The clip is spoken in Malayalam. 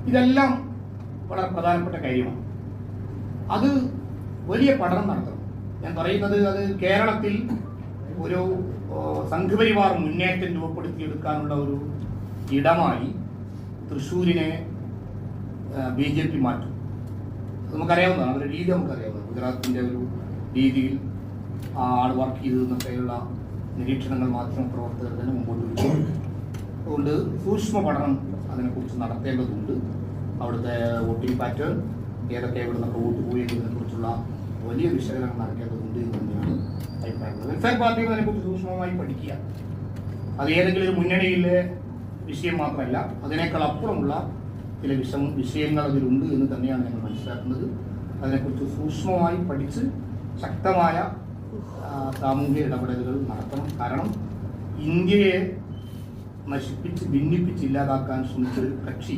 ഇതെല്ലാം വളരെ പ്രധാനപ്പെട്ട കാര്യമാണ്. അത് വലിയ പഠനം നടത്തണം. ഞാൻ പറയുന്നത് അത് കേരളത്തിൽ ഒരു സംഘപരിവാർ മുന്നേറ്റം രൂപപ്പെടുത്തിയെടുക്കാനുള്ള ഒരു ഇടമായി തൃശ്ശൂരിനെ BJP മാറ്റും. നമുക്കറിയാവുന്നതാണ്, അവരുടെ രീതി നമുക്കറിയാവുന്നത്. ഗുജറാത്തിൻ്റെ ഒരു രീതിയിൽ ആൾ വർക്ക് ചെയ്തതെന്നൊക്കെയുള്ള നിരീക്ഷണങ്ങൾ മാധ്യമപ്രവർത്തകർ തന്നെ മുമ്പോട്ട് വെച്ചു. അതുകൊണ്ട് സൂക്ഷ്മ പഠനം അതിനെക്കുറിച്ച് നടത്തേണ്ടതുണ്ട്. അവിടുത്തെ വോട്ടിംഗ് പാറ്റേൺ, ഏതൊക്കെ ഇവിടെ നിന്നൊക്കെ വോട്ട് പോയി എന്നതിനെക്കുറിച്ചുള്ള വലിയ വിശകലനം നടക്കേണ്ടതുണ്ട് എന്ന് തന്നെയാണ് അഭിപ്രായമുള്ളത്. വെൽഫെയർ പാർട്ടികൾ അതിനെക്കുറിച്ച് സൂക്ഷ്മമായി പഠിക്കുക. അത് ഏതെങ്കിലും ഒരു മുന്നണിയിലെ വിഷയം മാത്രമല്ല, അതിനേക്കാൾ അപ്പുറമുള്ള ചില വിഷയങ്ങൾ അതിലുണ്ട് എന്ന് തന്നെയാണ് ഞങ്ങൾ മനസ്സിലാക്കുന്നത്. അതിനെക്കുറിച്ച് സൂക്ഷ്മമായി പഠിച്ച് ശക്തമായ സാമൂഹിക ഇടപെടലുകൾ നടത്തണം. കാരണം ഇന്ത്യയെ നശിപ്പിച്ച് ഭിന്നിപ്പിച്ച് ഇല്ലാതാക്കാൻ ശ്രമിച്ചൊരു കക്ഷി